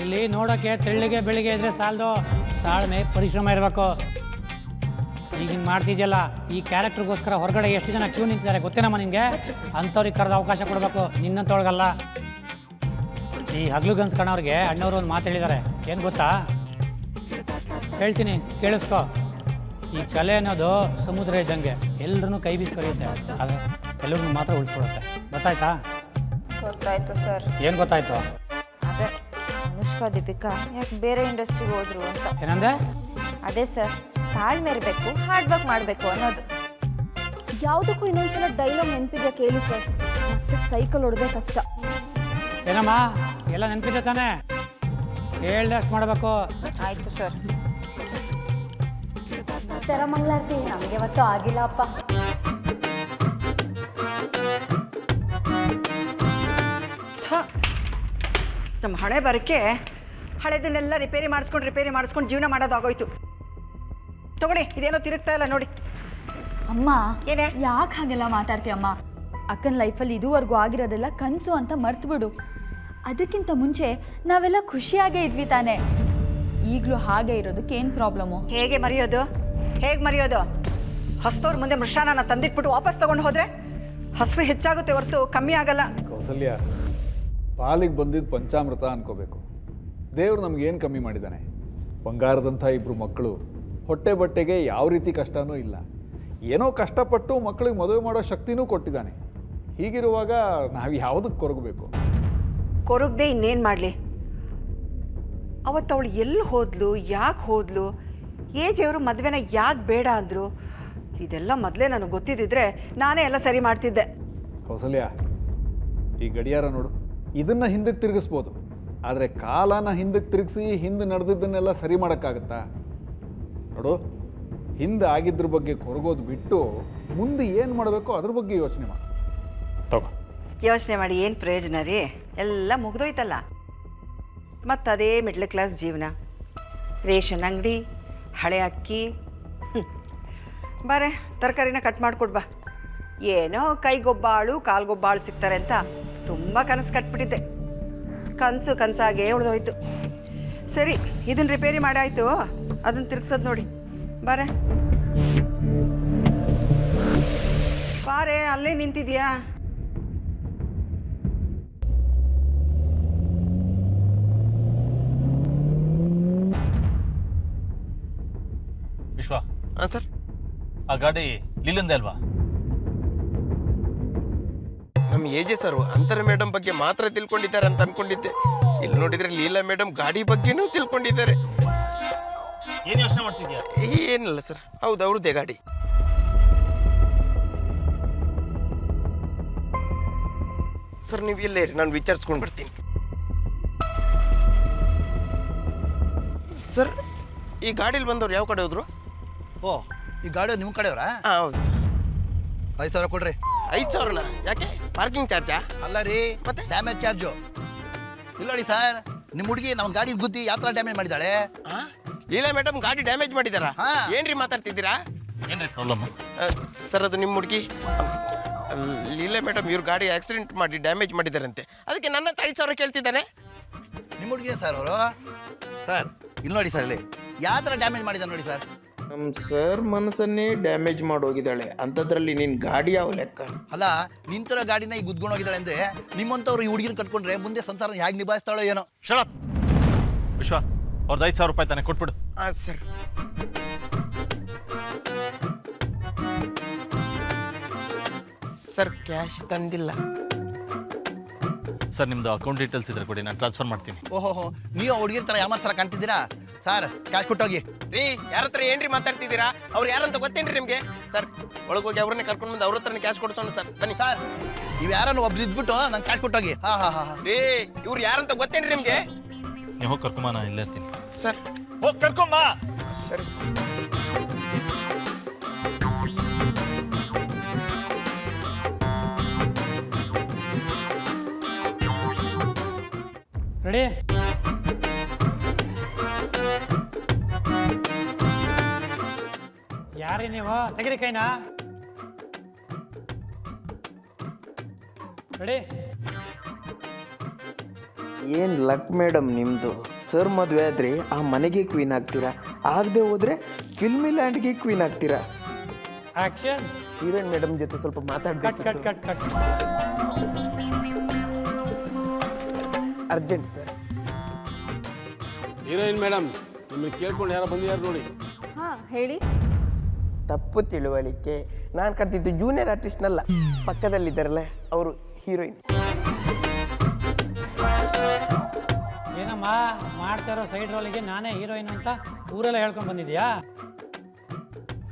ಇಲ್ಲಿ ನೋಡೋಕ್ಕೆ ತೆಳ್ಳಿಗೆ ಬೆಳಿಗ್ಗೆ ಇದ್ರೆ ಸಾಲದು, ತಾಳ್ಮೆ ಪರಿಶ್ರಮ ಇರಬೇಕು. ಈಗ ನೀನು ಮಾಡ್ತಿದ್ಯಲ್ಲ, ಈ ಕ್ಯಾರೆಕ್ಟರ್ಗೋಸ್ಕರ ಹೊರಗಡೆ ಎಷ್ಟು ಜನ ಕ್ಯೂ ನಿಂತಿದ್ದಾರೆ ಗೊತ್ತೇನಮ್ಮ ನಿನಗೆ? ಅಂಥವ್ರಿಗೆ ಕರೆದು ಅವಕಾಶ ಕೊಡಬೇಕು, ನಿನ್ನಂತೊಳಗಲ್ಲ. ಈ ಹಗ್ಲು ಗನ್ಸ್ ಕಾಣೋರಿಗೆ ಅಣ್ಣವರು ಒಂದು ಮಾತು ಹೇಳಿದ್ದಾರೆ, ಏನು ಗೊತ್ತಾ? ಹೇಳ್ತೀನಿ ಕೇಳಿಸ್ಕೊ. ಈ ಕಲೆ ಅನ್ನೋದು ಸಮುದ್ರ ಇದ್ದಂಗೆ, ಎಲ್ಲರೂ ಕೈ ಬೀಸಿ ಕರೆಯುತ್ತೆ, ಆದರೆ ಎಲ್ಲರೂ ಮಾತ್ರ ಉಳಿಸ್ಕೊಡುತ್ತೆ. ಗೊತ್ತಾಯ್ತಾ? ಗೊತ್ತಾಯ್ತು ಸರ್. ಏನು ಗೊತ್ತಾಯ್ತು? ಅದೇ ಅನುಷ್ಕಾ ದೀಪಿಕಾ ಯಾಕೆ ಬೇರೆ ಇಂಡಸ್ಟ್ರಿಗೆ ಹೋದ್ರು ಅಂತ. ಏನಂದೆ? ಅದೇ ಸರ್, ತಾಳ್ಮೆ ಇರಬೇಕು, ಹಾರ್ಡ್ ವರ್ಕ್ ಮಾಡಬೇಕು ಅನ್ನೋದು. ಯಾವುದಕ್ಕೂ ಇನ್ನೊಂದ್ಸಲ ಡೈಲಾಗ್ ನೆನಪಿದ್ಯಾ ಕೇಳಿ ಸರ್, ಮತ್ತೆ ಸೈಕಲ್ ಹೊಡೆದೇ ಕಷ್ಟ. ಏನಮ್ಮ ಎಲ್ಲ ನೆನಪಿದೆ ತಾನೇ? ಹೇಳ್ದಷ್ಟು ಮಾಡಬೇಕು. ಆಯಿತು ಸರ್. ತರ ಮಂಗಳಾರತಿ ನಮಗೆ ಅವತ್ತು ಆಗಿಲ್ಲ ಅಪ್ಪ. ನಮ್ಮ ಹಣೆ ಬರಕ್ಕೆ ಹಳೆದನ್ನೆಲ್ಲ ರಿಪೇರಿ ಮಾಡಿಸ್ಕೊಂಡು ಜೀವನ ಮಾಡೋದಾಗೋಯ್ತು. ತಗೊಳ್ಳಿ, ಇದೇನೋ ತಿರುಗ್ತಾ ಇಲ್ಲ ನೋಡಿ. ಅಮ್ಮ ಏನೇ ಯಾಕೆ ಹಾಗೆಲ್ಲ ಮಾತಾಡ್ತೀಯಮ್ಮ? ಅಕ್ಕನ ಲೈಫಲ್ಲಿ ಇದುವರೆಗೂ ಆಗಿರೋದೆಲ್ಲ ಕನಸು ಅಂತ ಮರ್ತು ಬಿಡು. ಅದಕ್ಕಿಂತ ಮುಂಚೆ ನಾವೆಲ್ಲ ಖುಷಿಯಾಗೇ ಇದ್ವಿ ತಾನೆ. ಈಗಲೂ ಹಾಗೆ ಇರೋದಕ್ಕೆ ಏನು ಪ್ರಾಬ್ಲಮ್ಮು? ಹೇಗೆ ಮರೆಯೋದು? ಹಸ್ತವ್ರ ಮುಂದೆ ಮೃಷ್ಟಾನ್ನ ತಂದಿಟ್ಬಿಟ್ಟು ವಾಪಸ್ ತಗೊಂಡು ಹೋದ್ರೆ ಹಸುವೆ ಹೆಚ್ಚಾಗುತ್ತೆ ಹೊರತು ಕಮ್ಮಿ ಆಗಲ್ಲ. ಕೌಸಲ್ಯ, ಪಾಲಿಗೆ ಬಂದಿದ್ದು ಪಂಚಾಮೃತ ಅನ್ಕೋಬೇಕು. ದೇವ್ರು ನಮಗೇನು ಕಮ್ಮಿ ಮಾಡಿದ್ದಾನೆ? ಬಂಗಾರದಂಥ ಇಬ್ಬರು ಮಕ್ಕಳು, ಹೊಟ್ಟೆ ಬಟ್ಟೆಗೆ ಯಾವ ರೀತಿ ಕಷ್ಟನೂ ಇಲ್ಲ. ಏನೋ ಕಷ್ಟಪಟ್ಟು ಮಕ್ಕಳಿಗೆ ಮದುವೆ ಮಾಡೋ ಶಕ್ತಿನೂ ಕೊಟ್ಟಿದ್ದಾನೆ. ಹೀಗಿರುವಾಗ ನಾವು ಯಾವುದಕ್ಕೆ ಕೊರಗಬೇಕು? ಕೊರಗದೆ ಇನ್ನೇನು ಮಾಡಲಿ? ಅವತ್ತು ಅವಳು ಎಲ್ಲಿ ಹೋದ್ಲು, ಯಾಕೆ ಹೋದ್ಲು, ಏಜೆಯವರು ಮದುವೆನ ಯಾಕೆ ಬೇಡ ಅಂದರು, ಇದೆಲ್ಲ ಮೊದಲೇ ನನಗೆ ಗೊತ್ತಿದ್ದಿದ್ರೆ ನಾನೇ ಎಲ್ಲ ಸರಿ ಮಾಡ್ತಿದ್ದೆ. ಕೌಸಲ್ಯ, ಈ ಗಡಿಯಾರ ನೋಡು, ಇದನ್ನು ಹಿಂದಕ್ಕೆ ತಿರುಗಿಸ್ಬೋದು, ಆದರೆ ಕಾಲನ ಹಿಂದಕ್ಕೆ ತಿರುಗಿಸಿ ಹಿಂದೆ ನಡೆದಿದ್ದನ್ನೆಲ್ಲ ಸರಿ ಮಾಡೋಕ್ಕಾಗತ್ತಾ? ನೋಡು, ಹಿಂದೆ ಆಗಿದ್ರ ಬಗ್ಗೆ ಕೊರಗೋದು ಬಿಟ್ಟು ಮುಂದೆ ಏನು ಮಾಡಬೇಕೋ ಅದ್ರ ಬಗ್ಗೆ ಯೋಚನೆ ಮಾಡು. ತಗೋ. ಯೋಚನೆ ಮಾಡಿ ಏನು ಪ್ರಯೋಜನ ರೀ? ಎಲ್ಲ ಮುಗಿದೋಯ್ತಲ್ಲ. ಮತ್ತು ಅದೇ ಮಿಡ್ಲ್ ಕ್ಲಾಸ್ ಜೀವನ, ರೇಷನ್ ಅಂಗಡಿ, ಹಳೆ ಅಕ್ಕಿ. ಬಾರೆ ತರಕಾರಿನ ಕಟ್ ಮಾಡಿಕೊಡ್ಬಾ. ಏನೋ ಕೈಗೊಬ್ಬಾಳು ಕಾಲ್ಗೊಬ್ಬಾಳು ಸಿಗ್ತಾರೆ ಅಂತ ತುಂಬ ಕನಸು ಕಟ್ಬಿಟ್ಟಿದ್ದೆ. ಕನಸಾಗೇ ಉಳಿದೋಯ್ತು. ಸರಿ, ಇದನ್ನು ರಿಪೇರಿ ಮಾಡಾಯ್ತು, ಅದನ್ನು ತಿರ್ಗ್ಸೋದು ನೋಡಿ. ಬಾರೆ ಅಲ್ಲೇ ನಿಂತಿದ್ಯಾ? ವಿಶ್ವ. ಹಾಂ ಸರ್. ಆ ಗಾಡಿ ಲೀಲಂದೆ ಅಲ್ವಾ? ನಮ್ಮ ಏಜೆ ಸರ್ ಅಂತರ ಮೇಡಮ್ ಬಗ್ಗೆ ಮಾತ್ರ ತಿಳ್ಕೊಂಡಿದ್ದಾರೆ ಅಂತ ಅನ್ಕೊಂಡಿದ್ದೆ. ಇಲ್ಲಿ ನೋಡಿದ್ರೆ ಲೀಲಾ ಮೇಡಮ್ ಗಾಡಿ ಬಗ್ಗೆನೂ ತಿಳ್ಕೊಂಡಿದ್ದಾರೆ. ಏನು ಯೋಚನೆ ಮಾಡ್ತಿದ್ಯಾ? ಏನಿಲ್ಲ ಸರ್, ಹೌದು ಅವ್ರದ್ದೇ ಗಾಡಿ. ಸರ್ ನೀವು ಇಲ್ಲೇ ಇರಿ, ನಾನು ವಿಚಾರಿಸ್ಕೊಂಡು ಬರ್ತೀನಿ. ಸರ್, ಈ ಗಾಡೀಲಿ ಬಂದವ್ರು ಯಾವ ಕಡೆ ಹೋದ್ರು? ಓ, ಈ ಗಾಡಿ ನಿಮ್ಮ ಕಡೆಯವರಾ? ಹಾಂ ಹೌದು. 5,000 ಕೊಡ್ರಿ. 5,000ನಾ? ಯಾಕೆ? ಪಾರ್ಕಿಂಗ್ ಚಾರ್ಜಾ? ಅಲ್ಲ ರೀ, ಮತ್ತೆ ಡ್ಯಾಮೇಜ್ ಚಾರ್ಜು. ಇಲ್ಲ ನೋಡಿ ಸರ್, ನಿಮ್ಮ ಹುಡುಗಿ ನಮ್ಮ ಗಾಡಿ ಗುದ್ದಿ ಯಾವ ಥರ ಡ್ಯಾಮೇಜ್ ಮಾಡಿದ್ದಾಳೆ? ಲೀಲಾ ಮೇಡಮ್ ಗಾಡಿ ಡ್ಯಾಮೇಜ್ ಮಾಡಿದಾರಾ? ಹಾಂ. ಏನ್ರಿ ಮಾತಾಡ್ತಿದ್ದೀರಾ? ಏನ್ರಿ ಪ್ರಾಬ್ಲಮ್? ಸರ್ ಅದು ನಿಮ್ಮ ಹುಡುಗಿ ಲೀಲಾ ಮೇಡಮ್ ಇವ್ರ ಗಾಡಿ ಆಕ್ಸಿಡೆಂಟ್ ಮಾಡಿ ಡ್ಯಾಮೇಜ್ ಮಾಡಿದಾರಂತೆ. ಅದಕ್ಕೆ ನನ್ನ ಹತ್ರ 5,000 ಕೇಳ್ತಿದ್ದಾನೆ. ನಿಮ್ಮ ಹುಡುಗಿ ಸರ್ ಅವರು? ಸರ್ ಇಲ್ಲಿ ನೋಡಿ ಸರ್, ಇಲ್ಲಿ ಯಾವ ಥರ ಡ್ಯಾಮೇಜ್ ಮಾಡಿದ್ದಾರೆ ನೋಡಿ ಸರ್. ನಮ್ಮ ಸರ್ ಮನಸ್ಸನ್ನೇ ಡ್ಯಾಮೇಜ್ ಮಾಡೋಗಿದ್ದಾಳೆ ಅಂಥದ್ರಲ್ಲಿ ನಿನ್ನ ಗಾಡಿ ಯಾವ ಲೆಕ್ಕ? ಅಲ್ಲ, ನಿಂತಿರೋ ಗಾಡಿನ ಈಗ ಗುದ್ಕೊಂಡು ಹೋಗಿದ್ದಾಳೆ ಅಂದರೆ ನಿಮ್ಮಂಥವ್ರು ಈ ಹುಡುಗಿನ ಕಟ್ಕೊಂಡ್ರೆ ಮುಂದೆ ಸಂಸಾರ ಹೇಗೆ ನಿಭಾಯಿಸ್ತಾಳೋ ಏನೋ. ಶರತ್ ವಿಶ್ವ, ಅವ್ರದ್ದು 5,000 ರೂಪಾಯಿ ತಾನೆ, ಕೊಟ್ಬಿಡು. ಹಾಂ ಸರ್. ಸರ್ ಕ್ಯಾಶ್ ತಂದಿಲ್ಲ. ಸರ್ ನಿಮ್ಮದು ಅಕೌಂಟ್ ಡೀಟೇಲ್ಸ್ ಇದ್ರೆ ಕೊಡಿ, ನಾನು ಟ್ರಾನ್ಸ್ಫರ್ ಮಾಡ್ತೀನಿ. ಓಹೋ, ನೀವು ಹುಡುಗಿರ ಥರ ಯಾಮಾರ್ ಸರ ಕಾಣ್ತಿದ್ದೀರಾ? Sir cash ಕೊಟ್ಟೋಗಿ. ರೀ, ಯಾರ ಹತ್ರ ಏನ್ರಿ ಮಾತಾಡ್ತಿದ್ದೀರಾ? ಅವ್ರು ಯಾರಂತ ಗೊತ್ತೇನ್ರಿ ನಿಮಗೆ? ಸರ್ ಒಳಗೋಗಿ ಅವ್ರನ್ನೇ ಕರ್ಕೊಂಡು ಬಂದು ಅವ್ರ ಹತ್ರನೇ ಕ್ಯಾಶ್ ಕೊಡ್ಸೋಣ ಸರ್. ಬನ್ನಿ ಸರ್, ನೀವು ಯಾರನ್ನು ಒಬ್ರು ಇದ್ಬಿಟ್ಟು ನಂಗೆ ಕ್ಯಾಶ್ ಕೊಟ್ಟೋಗಿ. ಹಾಂ. ರೀ, ಇವ್ರು ಯಾರಂತ ಗೊತ್ತೇನ್ರಿ ನಿಮಗೆ? ನೀವು ಹೋಗಿ ಕರ್ಕೊಂಬ, ನಾನು ಇಲ್ಲೇ ಇರ್ತೀನಿ. ಸರ್ ಹೋಗಿ ಕರ್ಕೊಂಬ. ಸರಿ ಸರ್. ರೆಡಿ? ಯಾರೀ ನೀವು? ತೆಗಿರಿ ಕೈನಾ. ರೆಡಿ? ಏನು ಲಕ್ ಮೇಡಮ್ ನಿಮ್ಮದು. ಸರ್ ಮದುವೆ ಆದರೆ ಆ ಮನೆಗೆ ಕ್ವೀನ್ ಆಗ್ತೀರಾ, ಆಗದೆ ಹೋದರೆ ಫಿಲ್ಮಿ ಲ್ಯಾಂಡ್ಗೆ ಕ್ವೀನ್ ಆಗ್ತೀರಾ. ಆಕ್ಷನ್. ಹೀರೋಯಿನ್ ಮೇಡಮ್ ಜೊತೆ ಸ್ವಲ್ಪ ಕಟ್ ಮಾತಾಡ್ಬೇಕು. Cut cut cut. Urgent sir. Heroine madam, ನಿಮ್ಮನ್ನು ಕೇಳ್ಕೊಂಡು ಯಾರೋ ಬಂದಿದ್ದಾರೆ ನೋಡಿ. ಹಾಂ ಹೇಳಿ. ತಪ್ಪು ತಿಳುವಳಿಕೆ, ನಾನು ಕರ್ತಿದ್ದು ಜೂನಿಯರ್ ಆರ್ಟಿಸ್ಟ್ನಲ್ಲ, ಪಕ್ಕದಲ್ಲಿದ್ದಾರಲ್ಲ ಅವರು ಹೀರೋಯಿನ್. ಏನಮ್ಮ ಮಾಡ್ತಾ ಇರೋ ಸೈಡ್ ರೋಲಿಗೆ ನಾನೇ ಹೀರೋಯಿನ್ ಅಂತ ಊರೆಲ್ಲ ಹೇಳ್ಕೊಂಡು ಬಂದಿದ್ಯಾ?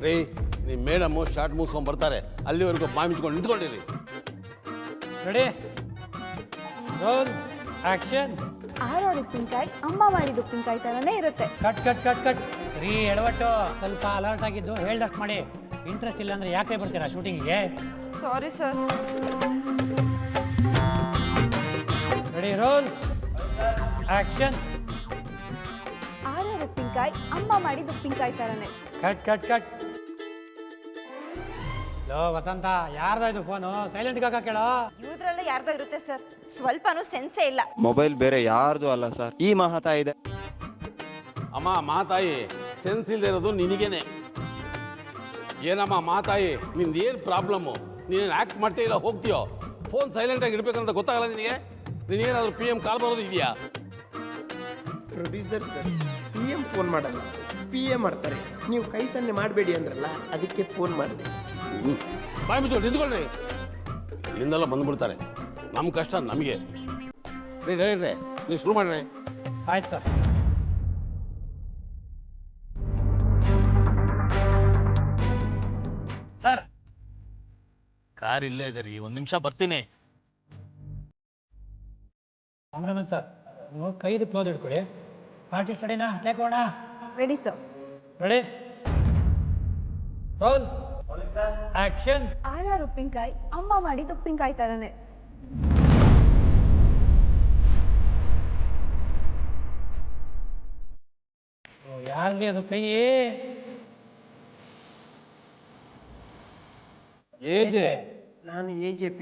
ರೀ, ನಿಮ್ಮ ಮೇಡಮು ಶಾರ್ಟ್ ಮುಗಿಸ್ಕೊಂಡು ಬರ್ತಾರೆ, ಅಲ್ಲಿವರೆಗೂ ಬಾಯಿ ಮುಚ್ಕೊಂಡು ನಿಂತ್ಕೊಂಡಿರಿ. Ready, roll, action. ಆರೋರು ಉಪ್ಪಿನಕಾಯಿ ಅಮ್ಮ ಮಾಡಿದ ಉಪ್ಪಿನಕಾಯಿ ಥರನೇ ಇರುತ್ತೆ. Cut cut cut cut. ರೀ ಎಡವಟ್ಟು, ಸ್ವಲ್ಪ ಅಲರ್ಟ್ ಆಗಿದ್ದು ಹೇಳ್ದಷ್ಟು ಮಾಡಿ. ಇಂಟ್ರೆಸ್ಟ್ ಇಲ್ಲ ಅಂದರೆ ಯಾಕೆ ಬರ್ತೀರಾ ಶೂಟಿಂಗಿಗೆ? Sorry sir. Ready, roll, action. ಆರೋರು ಉಪ್ಪಿನಕಾಯಿ ಅಮ್ಮ ಮಾಡಿದ ಉಪ್ಪಿನಕಾಯಿ ಥರನೇ. Cut cut cut. ಲೋ ವಸಂತ, ಯಾರ್ದ ಇದು ಫೋನು? ಸೈಲೆಂಟ್ಗೆ ಹಾಕ ಕೇಳೋ. ಇವ್ರದ್ರಲ್ಲ ಯಾರ್ದೋ ಇರುತ್ತೆ ಸರ್, ಸ್ವಲ್ಪನೂ ಸೆನ್ಸೇ ಇಲ್ಲ. ಮೊಬೈಲ್ ಬೇರೆ ಯಾರ್ದು ಅಲ್ಲ ಸರ್, ಈ ಮಹಾತಾ ಇದೆ. ಅಮ್ಮ ಮಾತಾಯಿ, ಸೆನ್ಸ್ ಇಲ್ಲದೆ ಇರೋದು ನಿನಗೇನೆ. ಏನಮ್ಮ ಮಾತಾಯಿ, ನಿಂದು ಏನು ಪ್ರಾಬ್ಲಮ್ಮು? ನೀನೇನು ಆ್ಯಕ್ಟ್ ಮಾಡ್ತೀಯ ಇಲ್ಲ ಹೋಗ್ತೀಯೋ? ಫೋನ್ ಸೈಲೆಂಟಾಗಿ ಇಡಬೇಕಂತ ಗೊತ್ತಾಗಲ್ಲ ನಿನಗೆ? ನೀನೇನಾದರೂ PM ಕಾಲ್ ಬರೋದು ಇದೆಯಾ? ಪ್ರೊಡ್ಯೂಸರ್ ಸರ್, PM ಫೋನ್ ಮಾಡಲ್ಲ, PA ಮಾಡ್ತಾರೆ. ನೀವು ಕೈ ಸನ್ನೆ ಮಾಡಬೇಡಿ ಅಂದ್ರಲ್ಲ, ಅದಕ್ಕೆ ಫೋನ್ ಮಾಡಿದೆ. ಬಾಯಿ ಮುಚ್ಕೊಂಡು ನಿಂತ್ಕೊಳ್ಳಿ. ಇಲ್ಲಿಂದೆಲ್ಲ ಬಂದ್ಬಿಡ್ತಾರೆ, ನಮ್ಮ ಕಷ್ಟ ನಮಗೆ. ರೀ ರೇ ರೇ, ನೀವು ಶುರು ಮಾಡ್ರಿ. ಆಯ್ತು ಸರ್. ಸರ್, ಕಾರ್ ಇಲ್ಲೇ ಇದೆ ರೀ, ಒಂದು ನಿಮಿಷ ಬರ್ತೀನಿ. ಆಮೇಲೆ ಸರ್, ನೀವು ಕೈದು ಕ್ಲೋಸ್ ಇಟ್ಕೊಳ್ಳಿ. ಪಾರ್ಟಿ ಸ್ಟಡಿನಾ ಹಾಕೋಣ. Ready sir. Ready, roll, action. ಆರೋರು ಉಪ್ಪಿನಕಾಯಿ ಅಮ್ಮ ಮಾಡಿದ ಉಪ್ಪಿನಕಾಯಿ ಥರನೇ. ಯಾರಿಗೆ ಅದು ಕೈ? ಹೇಗೆ? ನಾನು AJP.